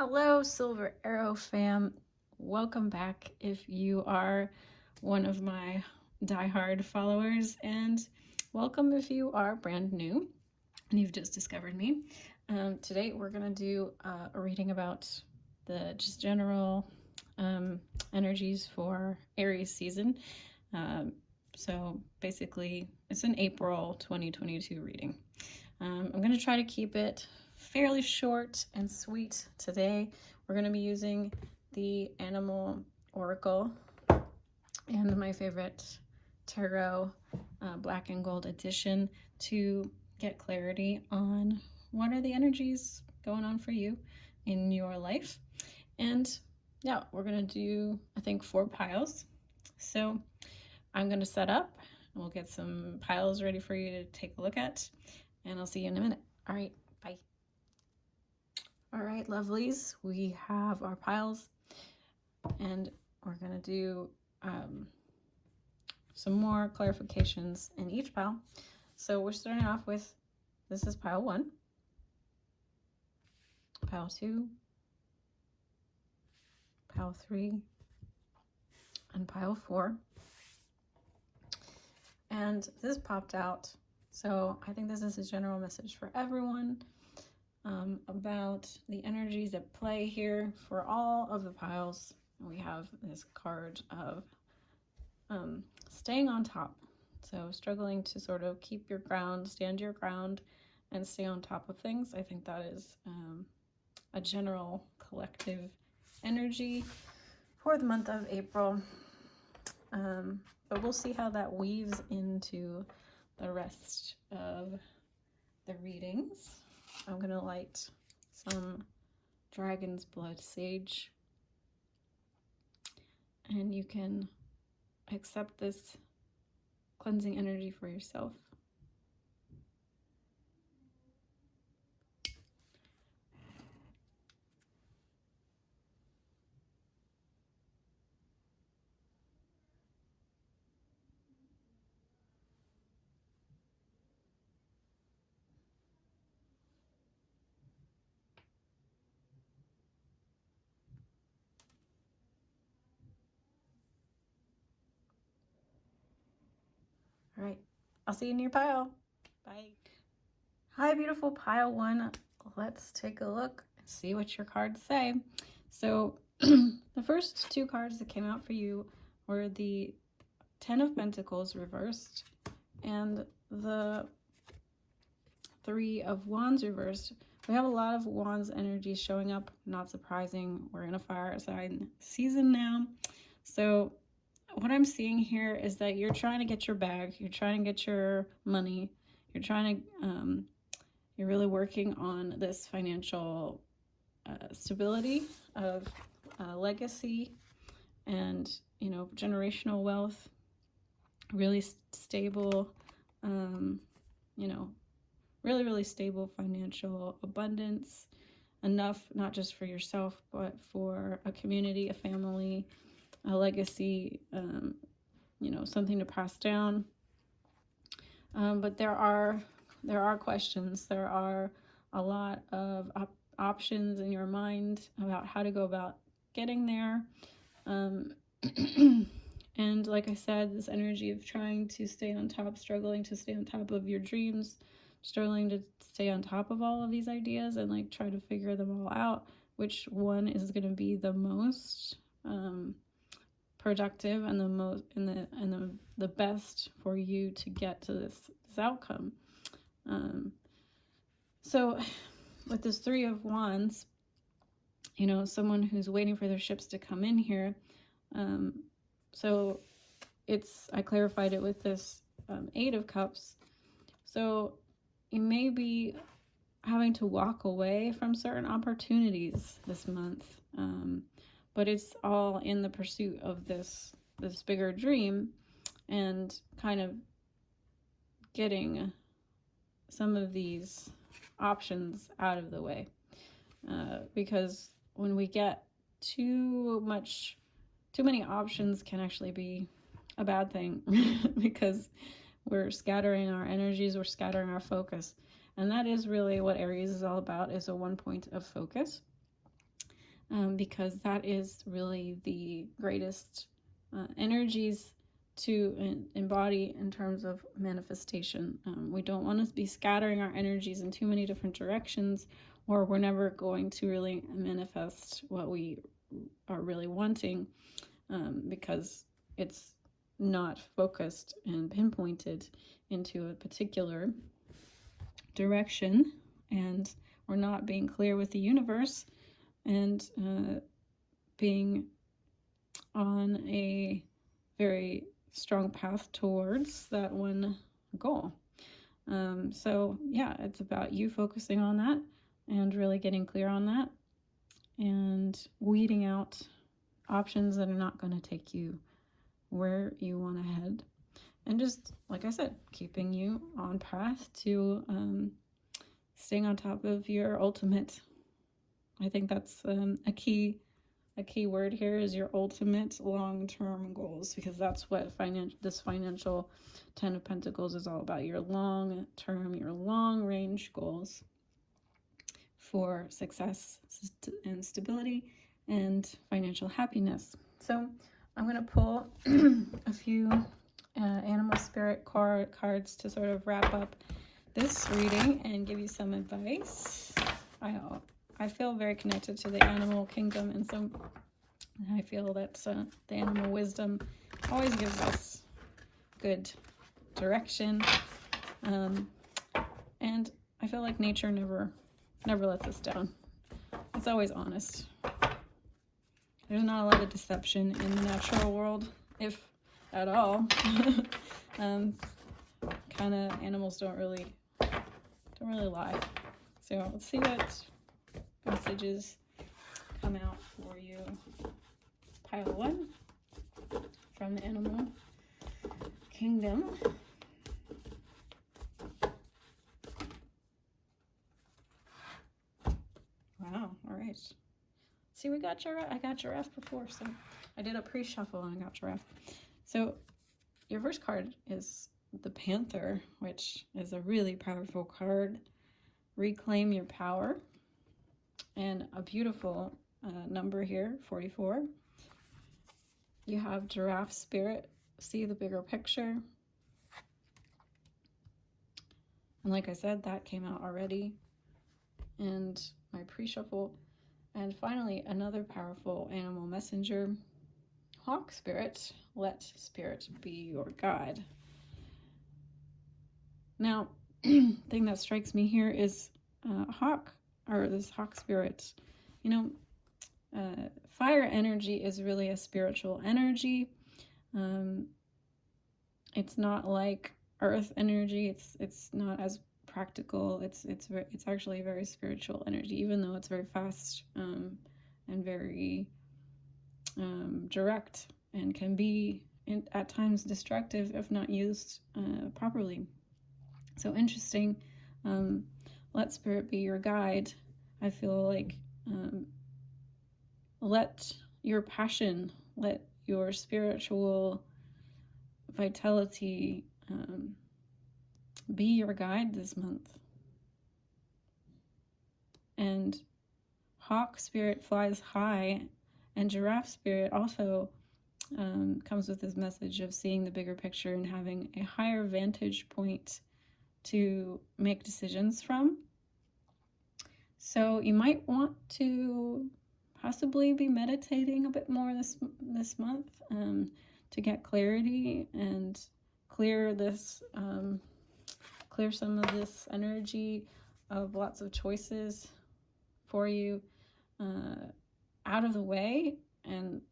Hello, Silver Arrow fam. Welcome back if you are one of my diehard followers, and welcome if you are brand new and you've just discovered me. Today we're going to do a reading about the just general energies for Aries season. So basically, it's an April 2022 reading. I'm going to try to keep it fairly short and sweet today. We're going to be using the Animal Oracle and my favorite Tarot Black and Gold edition to get clarity on what are the energies going on for you in your life. And yeah, we're going to do, I think, 4 piles. So I'm going to set up and we'll get some piles ready for you to take a look at. And I'll see you in a minute. All right, bye. All right, lovelies, we have our piles, and we're going to do some more clarifications in each pile. So we're starting off with, this is pile 1, pile 2, pile 3, and pile 4. And this popped out. So I think this is a general message for everyone about the energies at play here for all of the piles. We have this card of staying on top. So struggling to sort of keep your ground, stand your ground, and stay on top of things. I think that is a general collective energy for the month of April. But we'll see how that weaves into the rest of the readings. I'm going to light some Dragon's Blood Sage, and you can accept this cleansing energy for yourself. All right, I'll see you in your pile. Bye. Hi, beautiful pile 1. Let's take a look and see what your cards say. So the first 2 cards that came out for you were the 10 of Pentacles reversed and the 3 of Wands reversed. We have a lot of Wands energy showing up. Not surprising. We're in a fire sign season now. So what I'm seeing here is that you're trying to get your bag. You're trying to get your money. You're trying to, you're really working on this financial stability of legacy and, you know, generational wealth, really stable, you know, really stable financial abundance, enough not just for yourself, but for a community, a family, a legacy, you know, something to pass down. But there are questions. There are a lot of options in your mind about how to go about getting there. And like I said, this energy of trying to stay on top, struggling to stay on top of your dreams, struggling to stay on top of all of these ideas and like try to figure them all out, which one is going to be the most productive and the most and the best for you to get to this outcome. So with this 3 of Wands, you know, someone who's waiting for their ships to come in here. So I clarified it with this 8 of Cups. So you may be having to walk away from certain opportunities this month. But it's all in the pursuit of this bigger dream and kind of getting some of these options out of the way. Because when we get too many options can actually be a bad thing because we're scattering our energies, we're scattering our focus. And that is really what Aries is all about, is a one point of focus. because that is really the greatest energies to embody in terms of manifestation. We don't want to be scattering our energies in too many different directions, or we're never going to really manifest what we are really wanting, because it's not focused and pinpointed into a particular direction, and we're not being clear with the universe and being on a very strong path towards that one goal. So yeah, it's about you focusing on that and really getting clear on that and weeding out options that are not going to take you where you want to head. And just, like I said, keeping you on path to staying on top of your ultimate. I think that's a key word here is your ultimate long-term goals, because that's what this financial 10 of Pentacles is all about. Your long-term, your long-range goals for success and stability and financial happiness. So I'm going to pull a few animal spirit cards to sort of wrap up this reading and give you some advice. I feel very connected to the animal kingdom, and so I feel that the animal wisdom always gives us good direction, and I feel like nature never lets us down. It's always honest. There's not a lot of deception in the natural world, if at all. Kind of animals don't really lie. So let's see what messages come out for you. Pile 1 from the animal kingdom. Wow, all right. See, I got giraffe before, so I did a pre-shuffle and I got giraffe. So your first card is the Panther, which is a really powerful card. Reclaim your power. And a beautiful number here, 44. You have giraffe spirit. See the bigger picture. And like I said, that came out already. And my pre-shuffle. And finally, another powerful animal messenger, hawk spirit. Let spirit be your guide. Now, thing that strikes me here is this hawk spirit. You know, fire energy is really a spiritual energy. It's not like earth energy. It's not as practical. It's actually a very spiritual energy, even though it's very fast and very direct, and can be at times destructive if not used properly. So interesting. Let spirit be your guide. I feel like let your passion, let your spiritual vitality be your guide this month. And hawk spirit flies high, and giraffe spirit also comes with this message of seeing the bigger picture and having a higher vantage point to make decisions from. So you might want to possibly be meditating a bit more this month to get clarity and clear some of this energy of lots of choices for you out of the way, and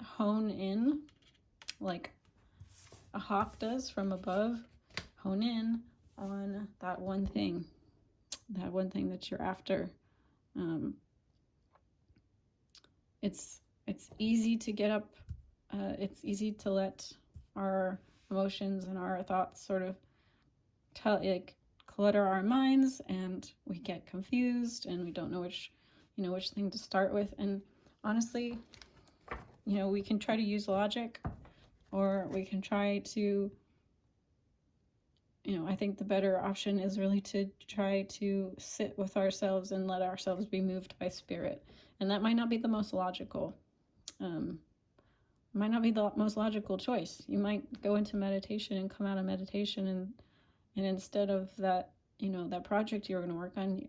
hone in like a hawk does from above. Hone in on that one thing that you're after. It's easy to get up. It's easy to let our emotions and our thoughts sort of clutter our minds, and we get confused and we don't know which thing to start with. And honestly, we can try to use logic, or we can try to, I think the better option is really to try to sit with ourselves and let ourselves be moved by spirit And that might not be the most logical. Might not be the most logical choice. You might go into meditation and come out of meditation, and instead of that, that project you're going to work on,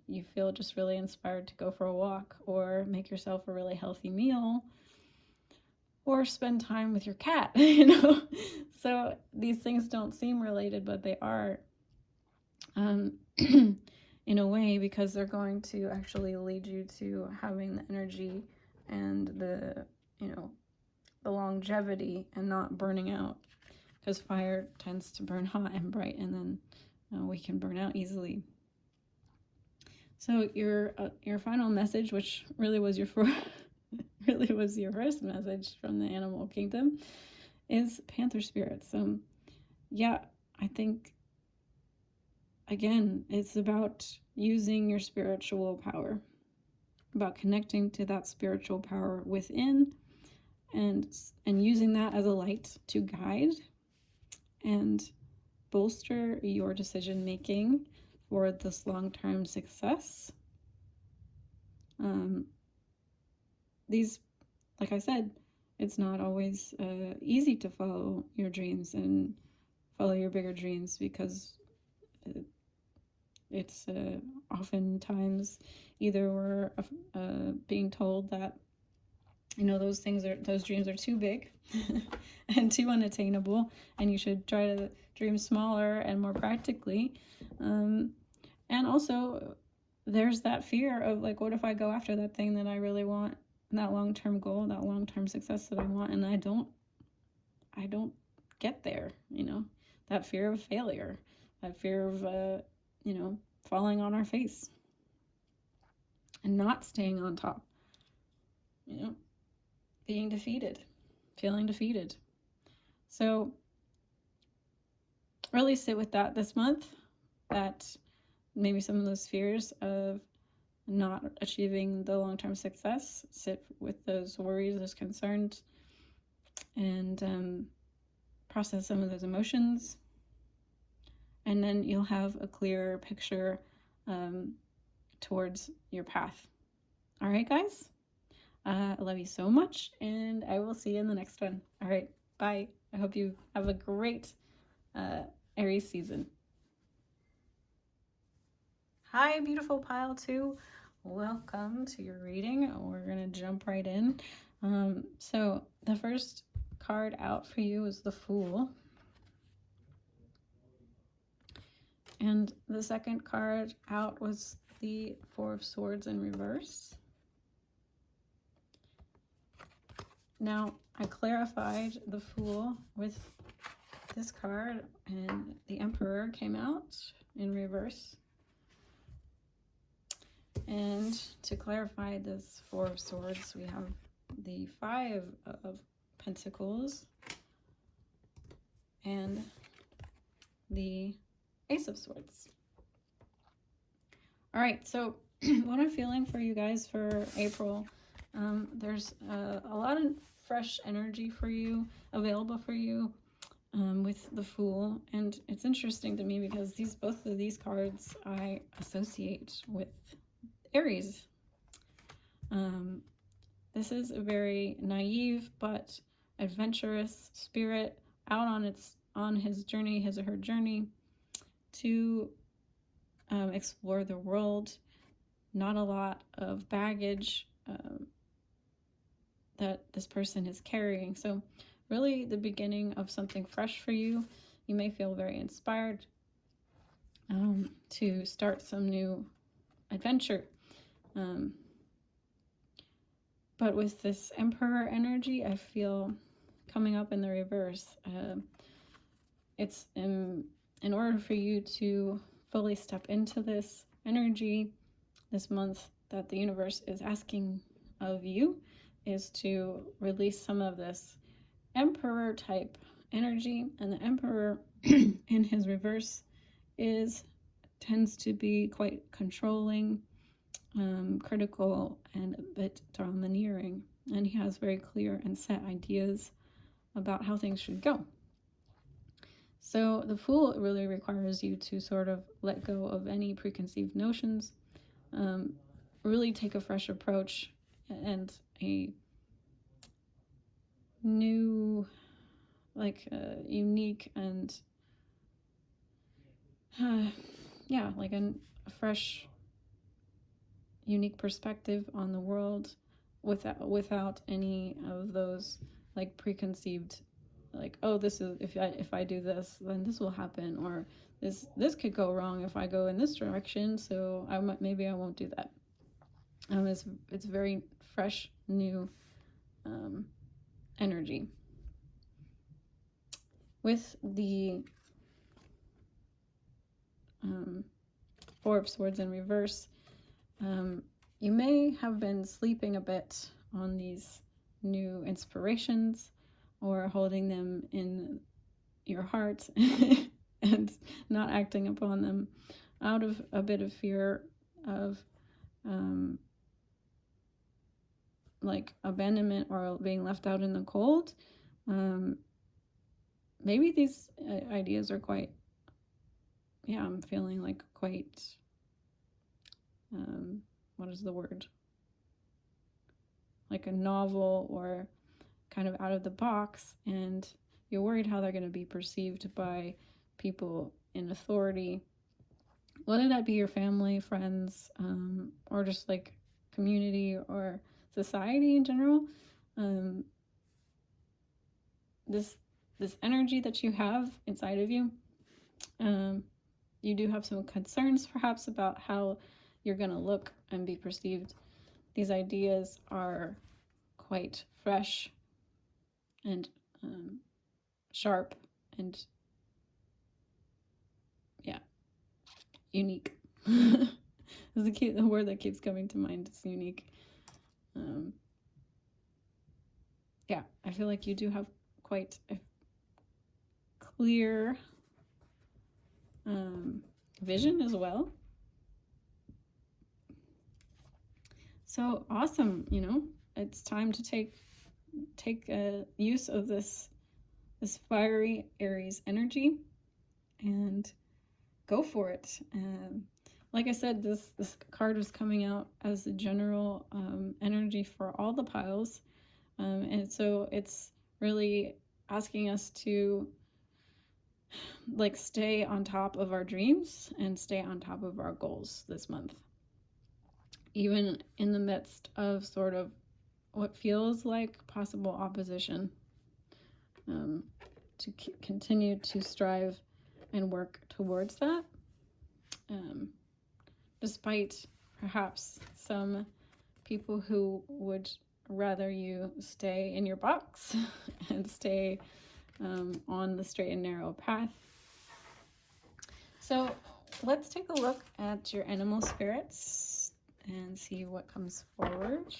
you feel just really inspired to go for a walk or make yourself a really healthy meal or spend time with your cat, So these things don't seem related, but they are, in a way, because they're going to actually lead you to having the energy and the longevity and not burning out, because fire tends to burn hot and bright, and then we can burn out easily. So your final message, which really was your first message from the animal kingdom, is Panther spirits. Yeah, I think, again, it's about using your spiritual power, about connecting to that spiritual power within, and using that as a light to guide and bolster your decision making for this long-term success. These, like I said, it's not always easy to follow your dreams and follow your bigger dreams, because it's oftentimes either we're being told that those dreams are too big and too unattainable, and you should try to dream smaller and more practically. And also there's that fear of, like, what if I go after that thing that I really want, that long-term goal, that long-term success that I want, and I don't get there, that fear of failure, that fear of falling on our face and not staying on top, being defeated, feeling defeated. So really sit with that this month, that maybe some of those fears of not achieving the long-term success, sit with those worries, those concerns, and process some of those emotions. And then you'll have a clearer picture towards your path. All right, guys? I love you so much, and I will see you in the next one. All right, bye. I hope you have a great Aries season. Hi, beautiful pile 2. Welcome to your reading. We're going to jump right in. So the first card out for you is the Fool. And the second card out was the Four of Swords in reverse. Now, I clarified the Fool with this card, and the Emperor came out in reverse. And to clarify this Four of Swords, we have the Five of Pentacles and the Ace of Swords. All right, so what I'm feeling for you guys for April, there's a lot of fresh energy for you, available for you with the Fool. And it's interesting to me because both of these cards I associate with Aries. This is a very naive but adventurous spirit out on his journey, his or her journey to explore the world. Not a lot of baggage that this person is carrying. So really the beginning of something fresh for you. You may feel very inspired to start some new adventure. But with this Emperor energy, I feel coming up in the reverse. It's in order for you to fully step into this energy this month, that the universe is asking of you is to release some of this Emperor type energy. And the Emperor in his reverse tends to be quite controlling, critical, and a bit domineering, and he has very clear and set ideas about how things should go. So the Fool really requires you to sort of let go of any preconceived notions, really take a fresh approach and a new, like unique and yeah, like a fresh, unique perspective on the world without any of those like preconceived, like, oh, this is, if I do this, then this will happen, or this could go wrong if I go in this direction, so maybe I won't do that. It's very fresh, new energy. With the Four of Swords in reverse, you may have been sleeping a bit on these new inspirations, or holding them in your heart and not acting upon them out of a bit of fear of like abandonment or being left out in the cold. Maybe these ideas are quite, I'm feeling like quite, what is the word? Like a novel, or kind of out of the box, and you're worried how they're going to be perceived by people in authority, whether that be your family, friends, or just like community or society in general. This energy that you have inside of you, you do have some concerns perhaps about how you're going to look and be perceived. These ideas are quite fresh and sharp and unique. Is the word that keeps coming to mind is unique. I feel like you do have quite a clear vision as well. So awesome, it's time to take use of this fiery Aries energy and go for it. Like I said, this card was coming out as the general energy for all the piles, and so it's really asking us to like stay on top of our dreams and stay on top of our goals this month, even in the midst of sort of what feels like possible opposition, to continue to strive and work towards that, despite perhaps some people who would rather you stay in your box and stay on the straight and narrow path. So let's take a look at your animal spirits and see what comes forward.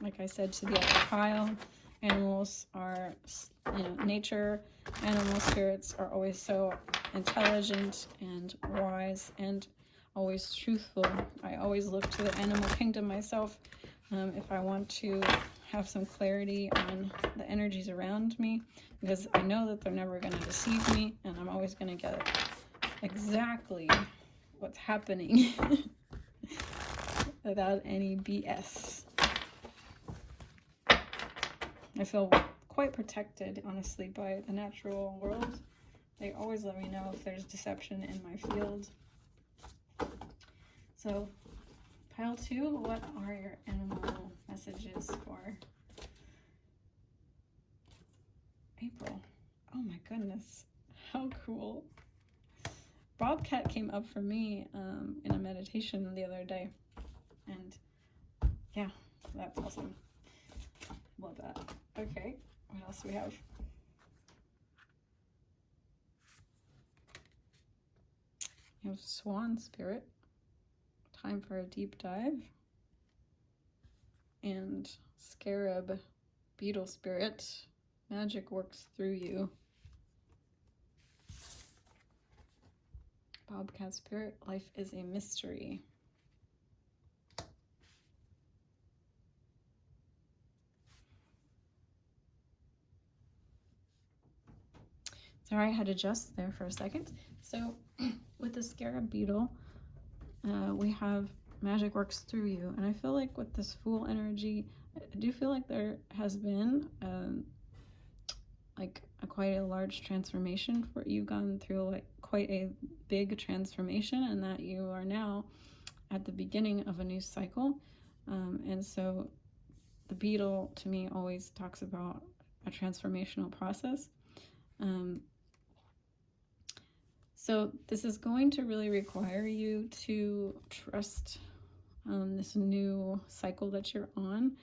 Like I said to the other pile, animals are, nature, animal spirits are always so intelligent and wise and always truthful. I always look to the animal kingdom myself if I want to have some clarity on the energies around me, because I know that they're never going to deceive me, and I'm always going to get exactly what's happening without any BS. I feel quite protected, honestly, by the natural world. They always let me know if there's deception in my field. So, pile 2, what are your animal messages for April? Oh my goodness, how cool. Bobcat came up for me in a meditation the other day, and yeah, that's awesome. Love that. Okay, what else do we have? You have Swan Spirit, time for a deep dive, and Scarab, Beetle Spirit, magic works through you. Bobcat Spirit, life is a mystery. Sorry, I had to adjust there for a second. So with the Scarab Beetle, we have magic works through you. And I feel like with this Fool energy, I do feel like there has been like quite a large transformation for you've gone through, like quite a big transformation, and that you are now at the beginning of a new cycle. And so the beetle to me always talks about a transformational process. So this is going to really require you to trust this new cycle that you're on.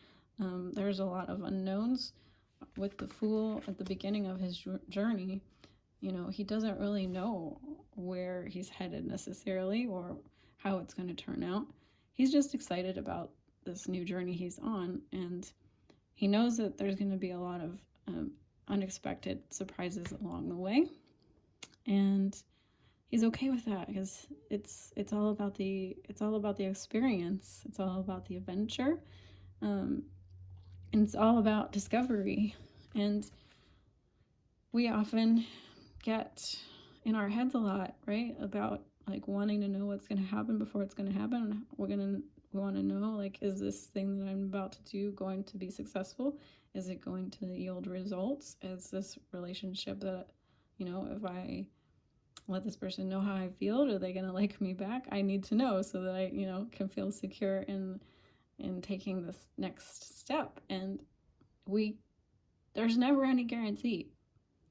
There's a lot of unknowns with the Fool at the beginning of his journey. You know, he doesn't really know where he's headed necessarily or how it's going to turn out. He's just excited about this new journey he's on, and he knows that there's going to be a lot of unexpected surprises along the way, and he's okay with that because it's all about the experience. It's all about the adventure, and it's all about discovery. And we often get in our heads a lot, right, about like wanting to know what's going to happen before it's going to happen. We want to know, like, is this thing that I'm about to do going to be successful? Is it going to yield results? Is this relationship that, you know, if I let this person know how I feel, are they going to like me back? I need to know so that I, you know, can feel secure in taking this next step. And there's never any guarantee.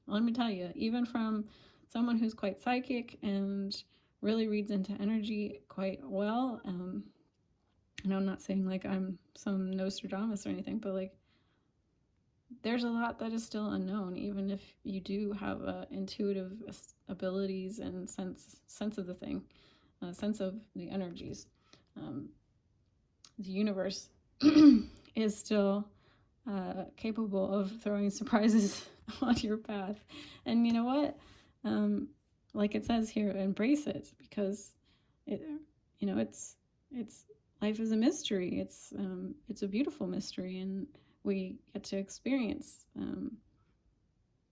Let me tell you, even from someone who's quite psychic and really reads into energy quite well, and I'm not saying like I'm some Nostradamus or anything, but like there's a lot that is still unknown, even if you do have intuitive abilities and sense of the thing, sense of the energies. The universe is still capable of throwing surprises on your path. And you know what? Like it says here, embrace it, because it, you know, it's life is a mystery. It's a beautiful mystery, and we get to experience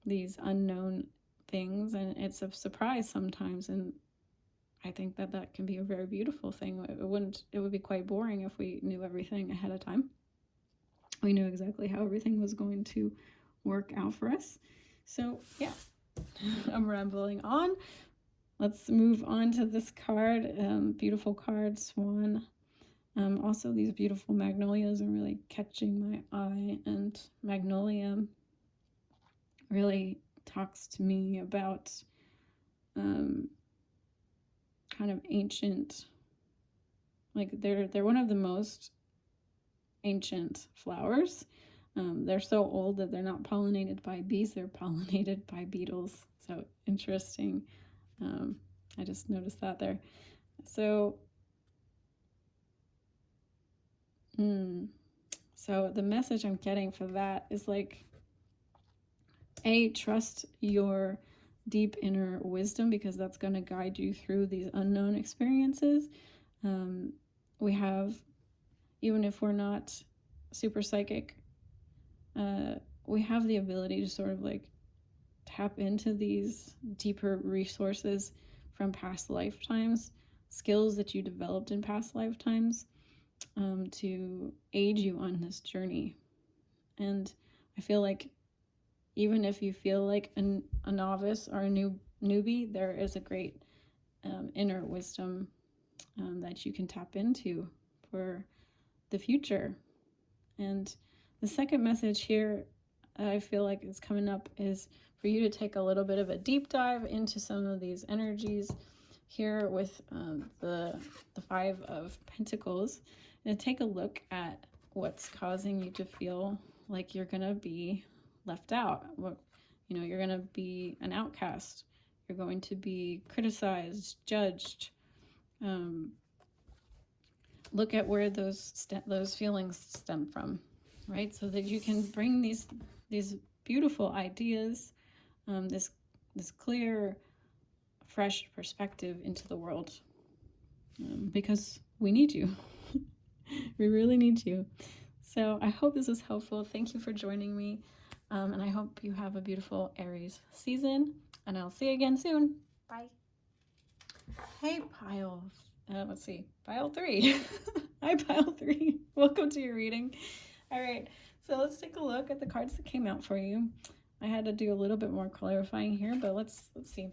these unknown things, and it's a surprise sometimes. And I think that can be a very beautiful thing. It would be quite boring if we knew everything ahead of time. We knew exactly how everything was going to work out for us. So yeah, I'm rambling on. Let's move on to this card. Beautiful card, Swan. Also, these beautiful magnolias are really catching my eye, and magnolia really talks to me about kind of ancient, like they're one of the most ancient flowers. They're so old that they're not pollinated by bees, they're pollinated by beetles. So interesting. I just noticed that there. So so the message I'm getting for that is like, trust your deep inner wisdom, because that's going to guide you through these unknown experiences. We have, even if we're not super psychic, we have the ability to sort of like tap into these deeper resources from past lifetimes, skills that you developed in past lifetimes, to aid you on this journey. And I feel like even if you feel like a novice or a newbie, there is a great inner wisdom that you can tap into for the future. And the second message here I feel like is coming up is for you to take a little bit of a deep dive into some of these energies here with the Five of Pentacles, and take a look at what's causing you to feel like you're gonna be left out. You know, you're gonna be an outcast. You're going to be criticized, judged. Look at where those feelings stem from, right? So that you can bring these beautiful ideas, this clear, fresh perspective into the world, because we need you. We really need you. So I hope this was helpful. Thank you for joining me, and I hope you have a beautiful Aries season, and I'll see you again soon. Bye. Hey, Pile. let's see, pile 3. Hi, pile 3. Welcome to your reading. All right, so let's take a look at the cards that came out for you. I had to do a little bit more clarifying here, but let's see.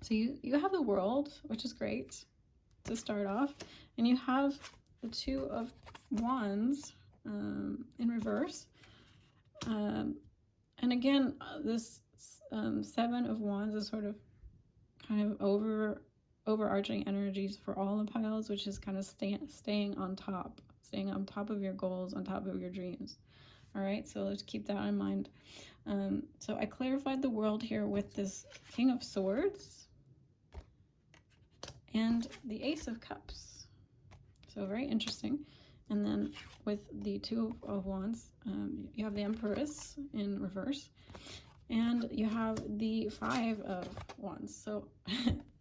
So you have the World, which is great to start off, and you have the Two of Wands in reverse. And again, this Seven of Wands is sort of kind of overarching energies for all the piles, which is kind of staying on top of your goals, on top of your dreams. All right, so let's keep that in mind. So I clarified the World here with this King of Swords and the Ace of Cups. So very interesting. And then with the Two of Wands, you have the Empress in reverse. And you have the Five of Wands. So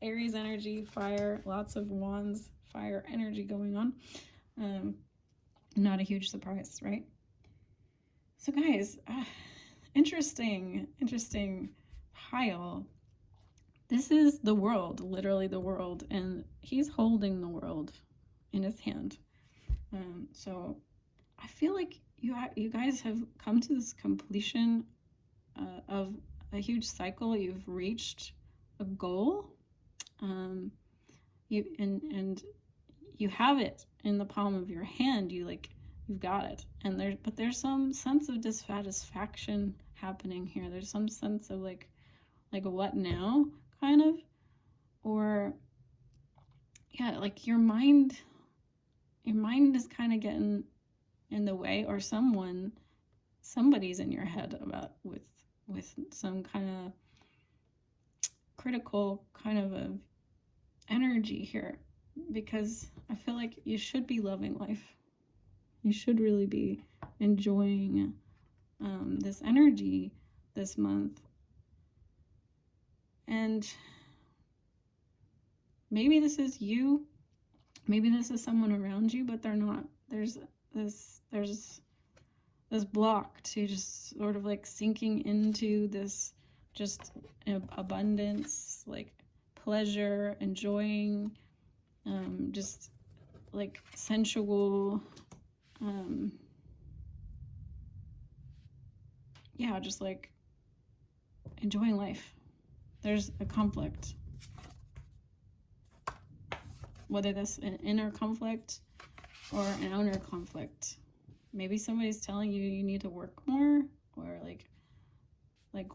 Aries energy, fire, lots of wands, fire energy going on. Not a huge surprise, right? So guys, interesting pile. This is the World, literally the World, and he's holding the world in his hand. So I feel like you guys have come to this completion of a huge cycle. You've reached a goal. You have it in the palm of your hand. You've got it. And there's some sense of dissatisfaction happening here. There's some sense of like a what now kind of, or yeah, like your mind is kind of getting in the way, or somebody's in your head about with some kind of critical kind of a energy here, because I feel like you should be loving life. You should really be enjoying this energy this month. And maybe this is you, maybe this is someone around you, but they're not. There's this block to just sort of like sinking into this just abundance, like pleasure, enjoying, just like sensual, yeah, just like enjoying life. There's a conflict, whether that's an inner conflict or an outer conflict. Maybe somebody's telling you you need to work more, or like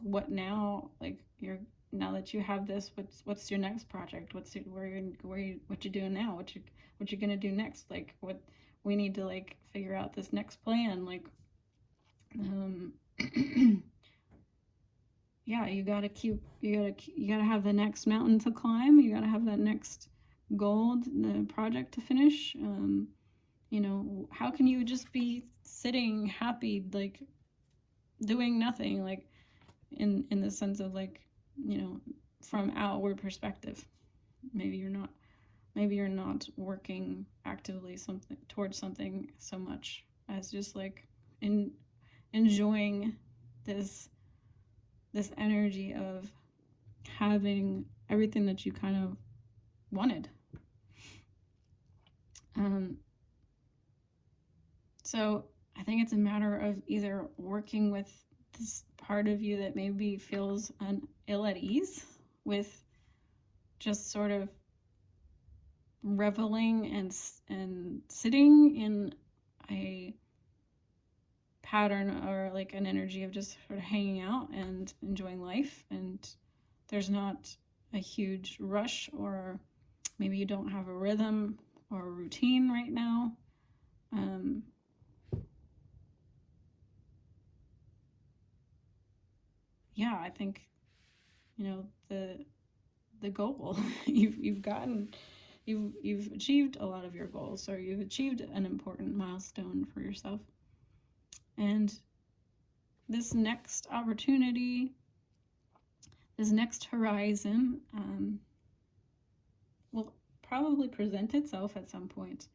what now? Like now that you have this, what's your next project? What you doing now? What you gonna do next? Like what we need to like figure out this next plan. Like, yeah, you gotta have the next mountain to climb. You gotta have that next goal, the project to finish. You know, how can you just be sitting happy, like doing nothing, like in the sense of like, you know, from outward perspective? Maybe you're not working actively towards something so much as just like enjoying this energy of having everything that you kind of wanted. So I think it's a matter of either working with this part of you that maybe feels ill at ease with just sort of reveling and sitting in a pattern or like an energy of just sort of hanging out and enjoying life, and there's not a huge rush, or maybe you don't have a rhythm or a routine right now. Yeah, I think, you know, the goal you've achieved a lot of your goals, or you've achieved an important milestone for yourself. And this next opportunity, this next horizon, will probably present itself at some point,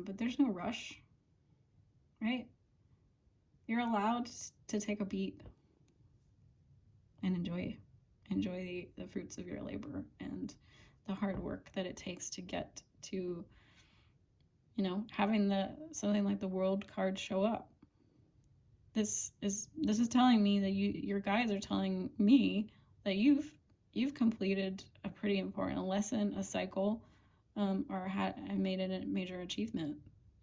but there's no rush, right? You're allowed to take a beat and enjoy the fruits of your labor and the hard work that it takes to get to, you know, having something like the World card show up. This is telling me that your guides are telling me that you've completed a pretty important lesson, a cycle, or made it a major achievement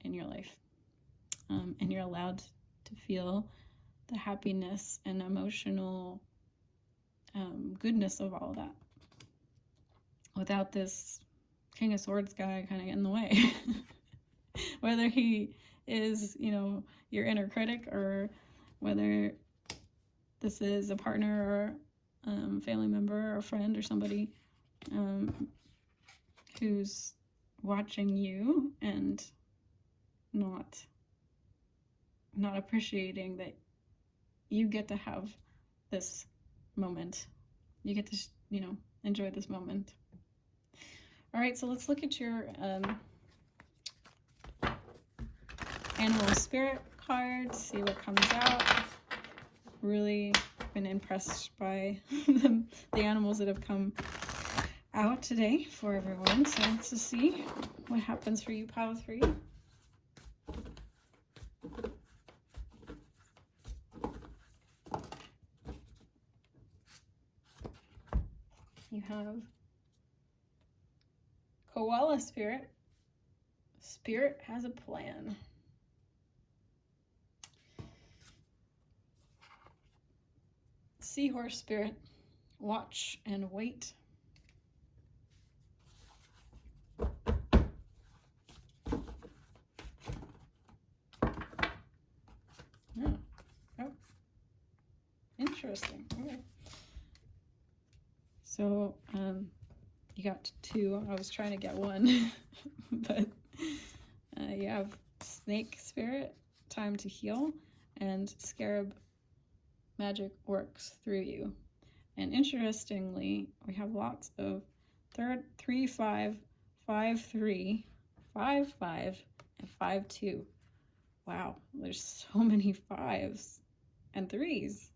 in your life. And you're allowed to feel the happiness and emotional goodness of all of that without this King of Swords guy kind of getting in the way. Whether he is, you know, your inner critic, or whether this is a partner or family member or a friend or somebody who's watching you and not appreciating that you get to have this moment. You get to, you know, enjoy this moment. All right, so let's look at your animal spirit card, see what comes out. Really been impressed by the animals that have come out today for everyone. So let's just see what happens for you, pile 3. You have Koala Spirit. Spirit has a plan. Seahorse Spirit, watch and wait. Oh, interesting. Okay. So, you got 2. I was trying to get 1, but you have Snake Spirit, time to heal, and Scarab, magic works through you. And interestingly, we have lots of 3, 5, 5, 3, 5, 5, and 5, 2. Wow, there's so many 5s and 3s.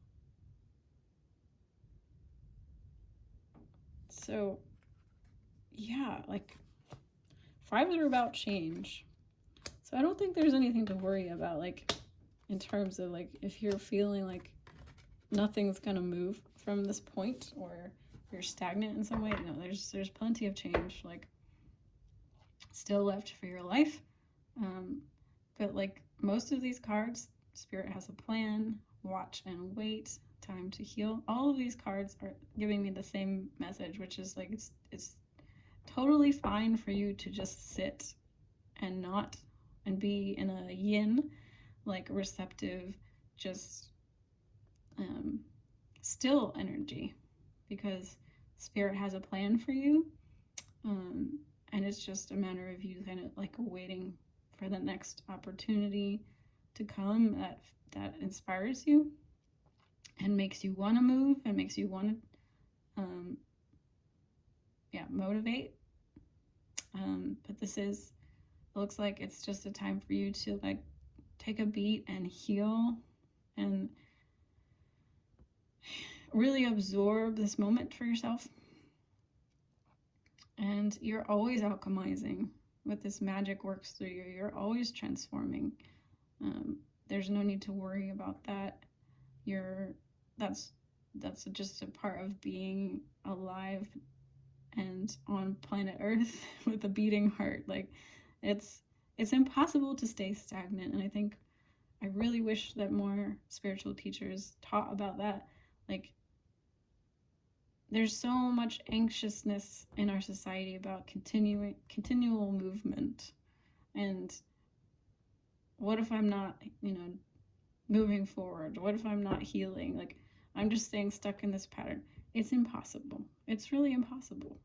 So, yeah, like 5s are about change. So I don't think there's anything to worry about, like, in terms of, like, if you're feeling like nothing's gonna move from this point, or you're stagnant in some way. No, there's plenty of change, like, still left for your life. But like most of these cards, Spirit has a plan, watch and wait, time to heal. All of these cards are giving me the same message, which is like it's totally fine for you to just sit and be in a yin, like receptive, just still energy, because Spirit has a plan for you, and it's just a matter of you kind of like waiting for the next opportunity to come that inspires you and makes you want to move and makes you want to motivate. But it looks like it's just a time for you to like take a beat and heal and really absorb this moment for yourself. And you're always alchemizing. With this magic works through you. You're always transforming. There's no need to worry about that. That's just a part of being alive and on planet Earth with a beating heart. Like it's impossible to stay stagnant, and I really wish that more spiritual teachers taught about that. Like, there's so much anxiousness in our society about continual movement, and what if I'm not, moving forward? What if I'm not healing? Like, I'm just staying stuck in this pattern. It's impossible. It's really impossible.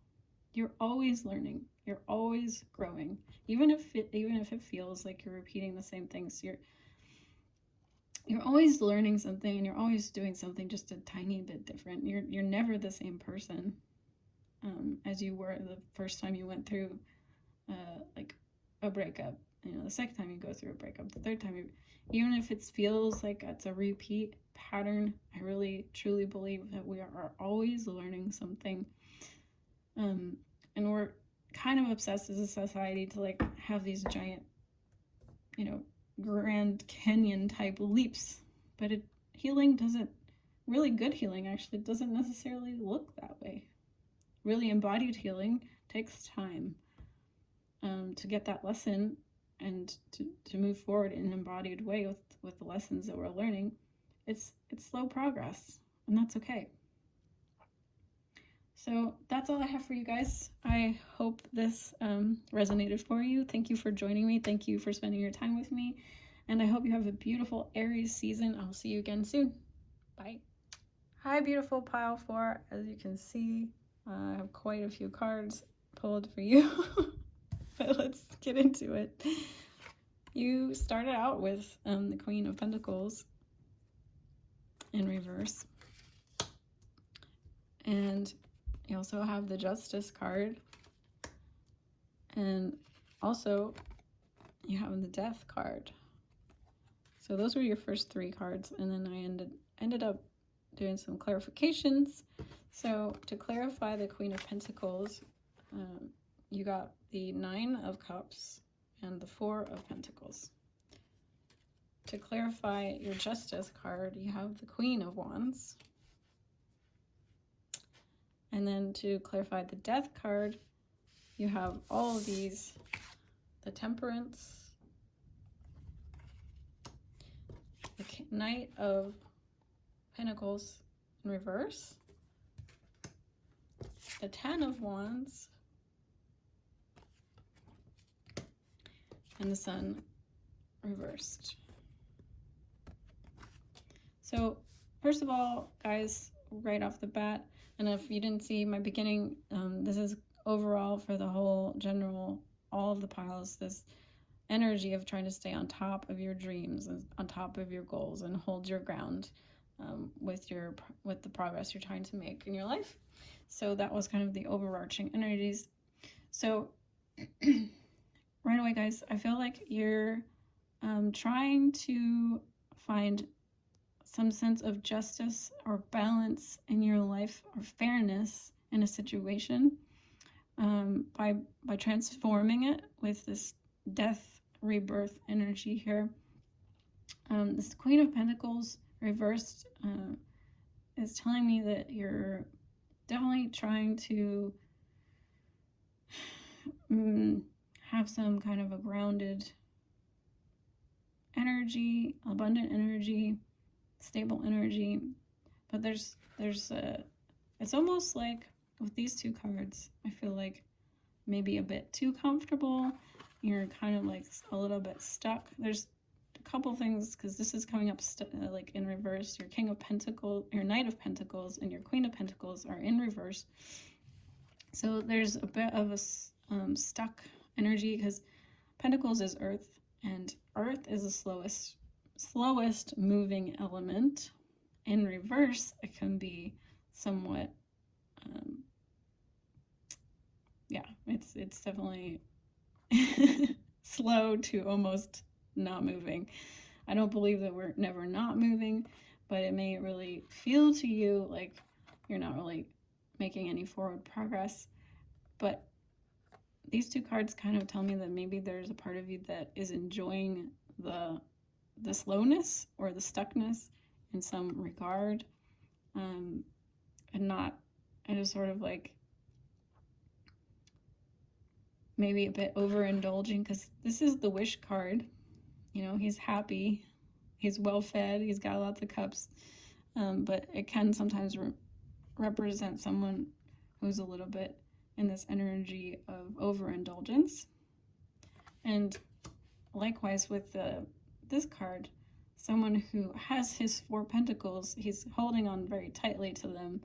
You're always learning. You're always growing. Even if it feels like you're repeating the same things, you're always learning something, and you're always doing something just a tiny bit different. You're never the same person as you were the first time you went through like a breakup. The second time you go through a breakup, the third time, even if it feels like it's a repeat pattern, I really truly believe that we are always learning something, and we're kind of obsessed as a society to like have these giant, you know, Grand Canyon type leaps, but healing doesn't, really good healing actually doesn't necessarily look that way. Really embodied healing takes time to get that lesson and to move forward in an embodied way with the lessons that we're learning. It's slow progress, and that's okay. So that's all I have for you guys. I hope this resonated for you. Thank you for joining me. Thank you for spending your time with me. And I hope you have a beautiful Aries season. I'll see you again soon. Bye. Hi, beautiful pile 4. As you can see, I have quite a few cards pulled for you. But let's get into it. You started out with the Queen of Pentacles in reverse. And you also have the Justice card. And also you have the Death card. So those were your first 3 cards. And then I ended up doing some clarifications. So to clarify the Queen of Pentacles, you got the 9 of Cups and the 4 of Pentacles. To clarify your Justice card, you have the Queen of Wands. And then to clarify the Death card, you have all of these, the Temperance, the Knight of Pentacles in reverse, the 10 of Wands, and the Sun reversed. So first of all, guys, right off the bat, and if you didn't see my beginning, this is overall for the whole general, all of the piles, this energy of trying to stay on top of your dreams and on top of your goals and hold your ground with the progress you're trying to make in your life. So that was kind of the overarching energies. So right away, guys, I feel like you're trying to find some sense of justice or balance in your life, or fairness in a situation, by transforming it with this death rebirth energy here. This Queen of Pentacles reversed is telling me that you're definitely trying to have some kind of a grounded energy, abundant energy, stable energy. But there's it's almost like with these 2 cards, I feel like maybe a bit too comfortable. You're kind of like a little bit stuck. There's a couple things, because this is coming up like in reverse. Your King of Pentacles, your Knight of Pentacles, and your Queen of Pentacles are in reverse. So there's a bit of a stuck energy, because Pentacles is Earth, and Earth is the slowest moving element. In reverse, it can be somewhat yeah, it's definitely slow to almost not moving. I don't believe that we're never not moving, but it may really feel to you like you're not really making any forward progress. But these 2 cards kind of tell me that maybe there's a part of you that is enjoying the slowness or the stuckness in some regard, and just sort of like maybe a bit overindulging, because this is the Wish card. You know, he's happy, he's well fed, he's got lots of cups, but it can sometimes represent someone who's a little bit in this energy of overindulgence. And likewise with this card, someone who has his 4 pentacles, he's holding on very tightly to them,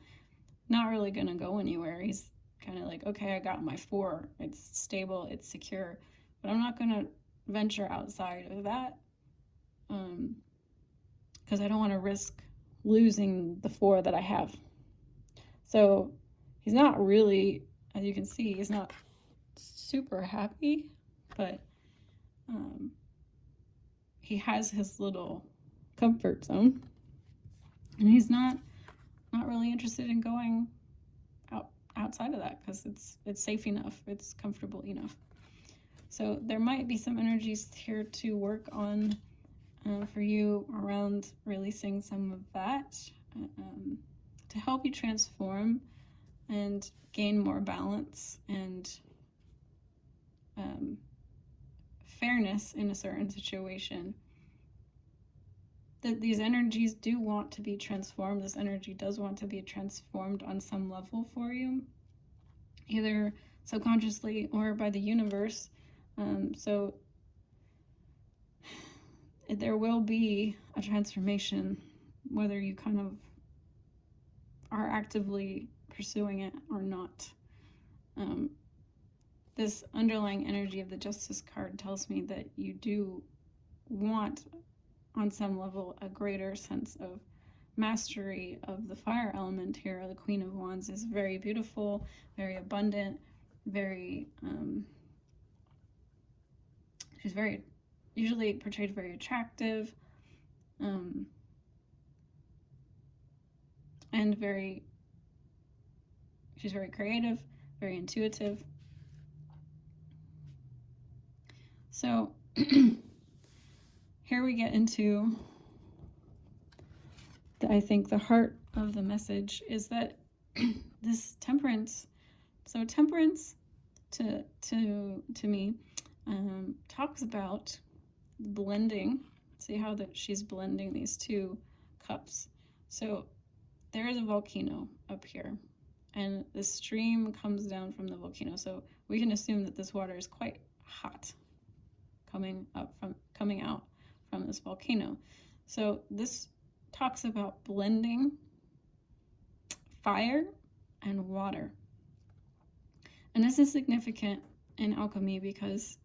not really going to go anywhere. He's kind of like, okay, I got my 4, it's stable, it's secure, but I'm not going to venture outside of that, because I don't want to risk losing the 4 that I have. So he's not really, as you can see, he's not super happy, but he has his little comfort zone, and he's not really interested in going out outside of that because it's safe enough, it's comfortable enough. So there might be some energies here to work on for you around releasing some of that to help you transform and gain more balance and fairness in a certain situation. That these energies do want to be transformed. This energy does want to be transformed on some level for you, either subconsciously or by the universe. So there will be a transformation, whether you kind of are actively pursuing it or not. This underlying energy of the Justice card tells me that you do want, on some level, a greater sense of mastery of the fire element here. The Queen of Wands is very beautiful, very abundant, very, she's very, usually portrayed very attractive, and she's very creative, very intuitive. So here we get into, I think, the heart of the message is that this temperance. So temperance to me talks about blending. See how that she's blending these two cups. So there is a volcano up here, and the stream comes down from the volcano. So we can assume that this water is quite hot, coming out from this volcano. So this talks about blending fire and water. And this is significant in alchemy because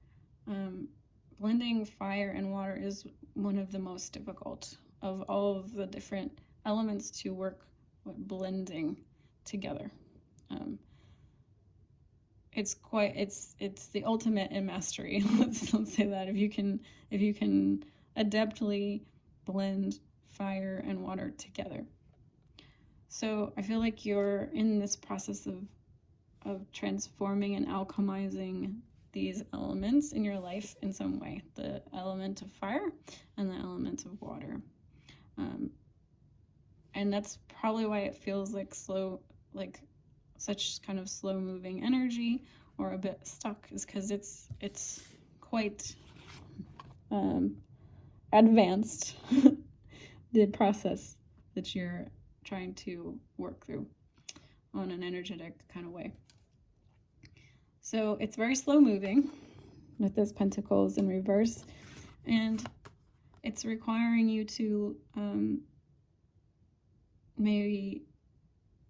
blending fire and water is one of the most difficult of all of the different elements to work with blending together. It's the ultimate in mastery. let's say that if you can adeptly blend fire and water together. So I feel like you're in this process of transforming and alchemizing these elements in your life in some way, the element of fire and the element of water. And that's probably why it feels like such kind of slow moving energy or a bit stuck, is because it's quite advanced, the process that you're trying to work through on an energetic kind of way. So it's very slow moving with those pentacles in reverse, and it's requiring you to maybe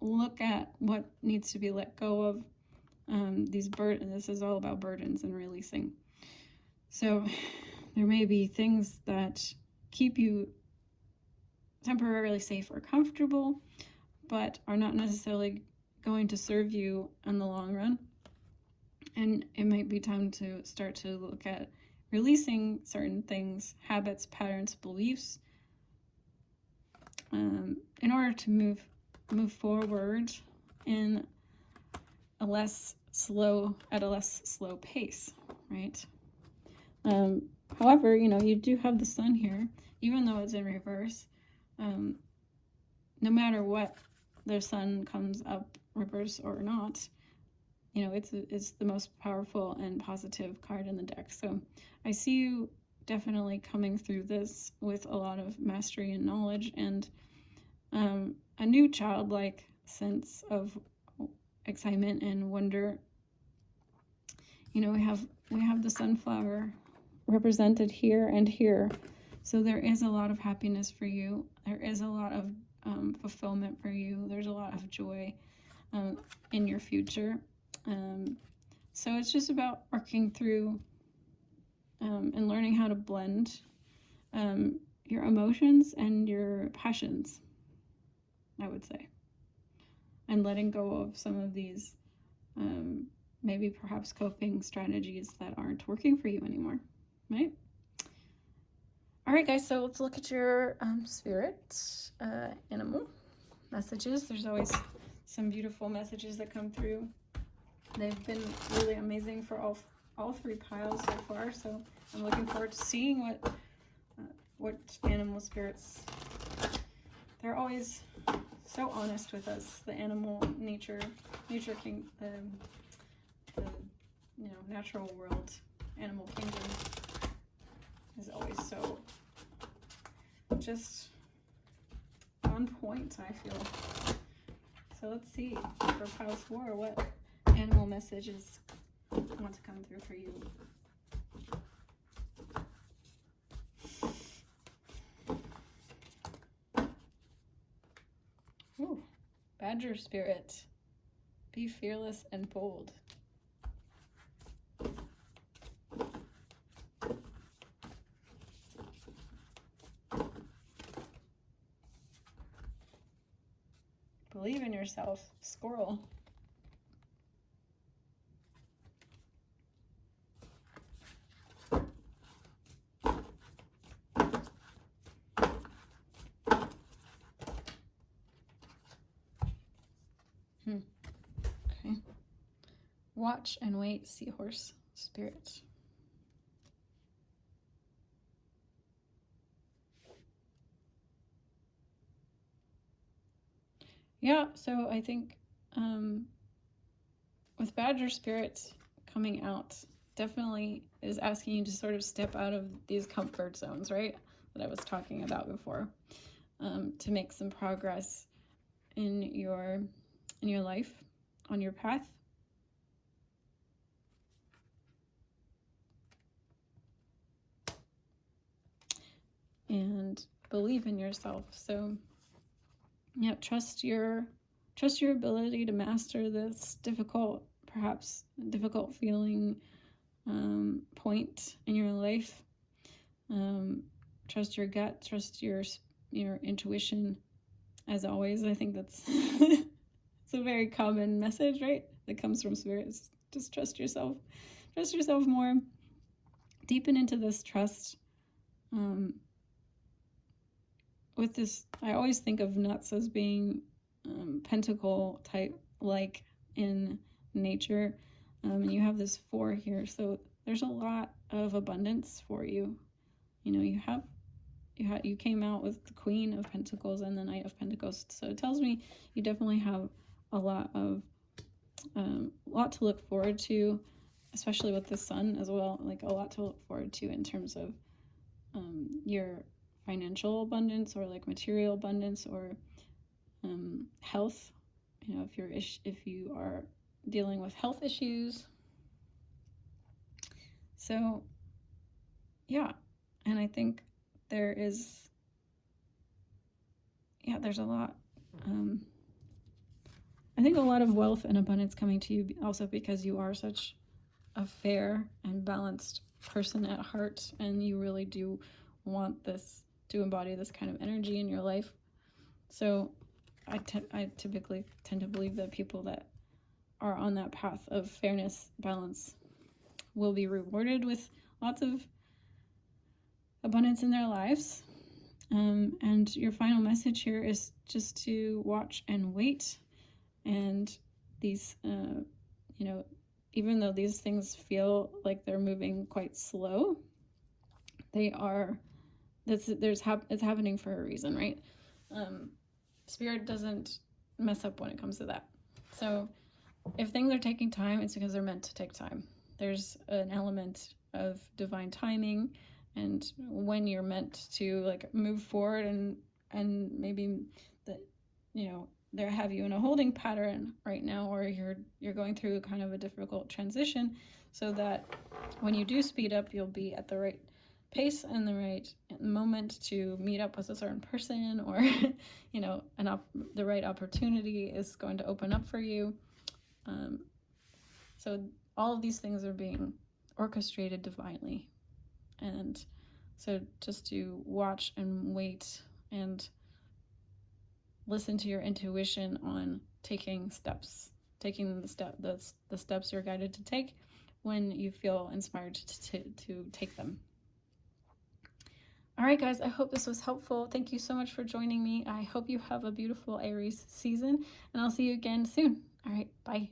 look at what needs to be let go of. This is all about burdens and releasing. So there may be things that keep you temporarily safe or comfortable, but are not necessarily going to serve you in the long run. And it might be time to start to look at releasing certain things, habits, patterns, beliefs, in order to move forward in a less slow pace, right? However, you do have the sun here, even though it's in reverse. No matter what, the sun comes up reverse or not, it's the most powerful and positive card in the deck. So I see you definitely coming through this with a lot of mastery and knowledge, and a new childlike sense of excitement and wonder. We have the sunflower represented here and here, so there is a lot of happiness for you. There is a lot of fulfillment for you. There's a lot of joy in your future. So it's just about working through and learning how to blend your emotions and your passions, I would say, and letting go of some of these maybe perhaps coping strategies that aren't working for you anymore, right? All right, guys, so let's look at your spirit animal messages. There's always some beautiful messages that come through. They've been really amazing for all three piles so far, so I'm looking forward to seeing what animal spirits. They're always so honest with us. The animal nature king, the natural world, animal kingdom is always so just on point, I feel. So let's see for pile 4 what animal messages want to come through for you. Ooh, Badger spirit, be fearless and bold. Believe in yourself, Squirrel. Okay. Watch and wait, Seahorse spirit. Yeah, so I think with Badger Spirit coming out, definitely is asking you to sort of step out of these comfort zones, right? That I was talking about before, to make some progress in your life, on your path. And believe in yourself. So yeah, trust your ability to master this perhaps difficult feeling point in your life. Trust your gut, trust your intuition. As always, I think that's it's a very common message, right? That comes from spirits. Just trust yourself. Trust yourself more. Deepen into this trust. With this, I always think of nuts as being pentacle type, like in nature. And you have this 4 here, so there's a lot of abundance for you. You know, you came out with the Queen of Pentacles and the Knight of Pentacles, so it tells me you definitely have a lot to look forward to, especially with the Sun as well. Like a lot to look forward to in terms of your financial abundance, or like material abundance, or health. You know, if you are dealing with health issues. So yeah, and I think there's a lot. I think a lot of wealth and abundance coming to you also because you are such a fair and balanced person at heart, and you really do want this to embody this kind of energy in your life. So I typically tend to believe that people that are on that path of fairness, balance, will be rewarded with lots of abundance in their lives. And your final message here is just to watch and wait. And these, even though these things feel like they're moving quite slow, they are. It's happening for a reason, right? Spirit doesn't mess up when it comes to that. So if things are taking time, it's because they're meant to take time. There's an element of divine timing, and when you're meant to like move forward, and maybe that, they have you in a holding pattern right now, or you're going through kind of a difficult transition, so that when you do speed up, you'll be at the right pace and the right moment to meet up with a certain person, or the right opportunity is going to open up for you. So all of these things are being orchestrated divinely, and so just to watch and wait and listen to your intuition on taking the steps you're guided to take when you feel inspired to take them. All right, guys, I hope this was helpful. Thank you so much for joining me. I hope you have a beautiful Aries season, and I'll see you again soon. All right, bye.